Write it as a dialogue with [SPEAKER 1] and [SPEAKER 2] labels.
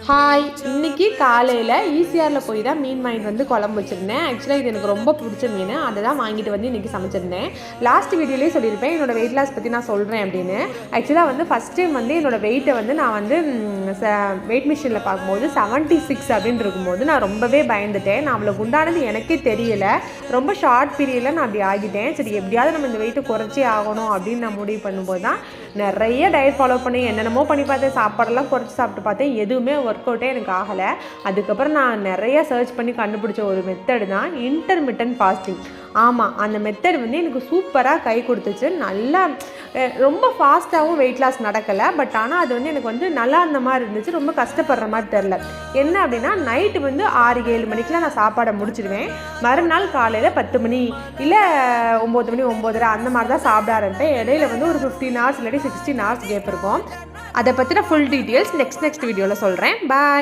[SPEAKER 1] Hi, இன்னைக்கு காலையில் ஈசிஆரில் போய் தான் மீன் வாங்கிட்டு வந்து குழம்பு வச்சுருந்தேன். ஆக்சுவலாக இது எனக்கு ரொம்ப பிடிச்ச மீன், அதை தான் வாங்கிட்டு வந்து இன்றைக்கி சமைச்சிருந்தேன். லாஸ்ட் வீடியோலேயே சொல்லியிருப்பேன் என்னோடய வெயிட் லாஸ் பற்றி நான் சொல்கிறேன் அப்படின்னு. ஆக்சுவலாக வந்து ஃபஸ்ட் டைம் வந்து என்னோடய வெயிட்டை வந்து நான் வந்து வெயிட் மிஷினில் பார்க்கும்போது 76 அப்படின்னு இருக்கும்போது நான் ரொம்பவே பயந்துட்டேன். நான் அவ்வளோ குண்டானது எனக்கே தெரியலை. ரொம்ப ஷார்ட் பீரியடில் நான் அப்படி ஆகிட்டேன். சரி, எப்படியாவது நம்ம இந்த வெயிட்டை குறைச்சி ஆகணும் அப்படின்னு நான் முடிவு பண்ணும்போது தான் நிறைய டயட் ஃபாலோ பண்ணி என்னென்னமோ பண்ணி பார்த்தேன். சாப்பாடெல்லாம் குறைச்சி சாப்பிட்டு பார்த்தேன், எதுவுமே ஒர்க் அவுட்டே எனக்கு ஆகலை. அதுக்கப்புறம் நான் நிறைய சர்ச் பண்ணி கண்டுபிடிச்ச ஒரு மெத்தடு தான் இன்டர்மிட்டன்ட் ஃபாஸ்டிங். ஆமாம், அந்த மெத்தட் வந்து எனக்கு சூப்பராக கை கொடுத்துச்சு. நல்லா ரொம்ப ஃபாஸ்ட்டாகவும் வெயிட் லாஸ் நடக்கலை, பட் ஆனால் அது வந்து எனக்கு வந்து நல்லா இருந்த மாதிரி இருந்துச்சு. ரொம்ப கஷ்டப்படுற மாதிரி தெரில. என்ன அப்படின்னா, நைட்டு வந்து 6-7 மணிக்கெலாம் நான் சாப்பாடை முடிச்சிடுவேன். மறுநாள் காலையில் 10 மணி இல்லை 9 மணி 9:30 அந்த மாதிரி தான் சாப்பிட ஆரம்பிப்பேன். இடையில வந்து ஒரு 15 hours இல்லாட்டி 16 hours கேப் இருக்கும். அதை பற்றின ஃபுல் டீட்டெயில்ஸ் நெக்ஸ்ட் வீடியோவில் சொல்கிறேன். பாய்.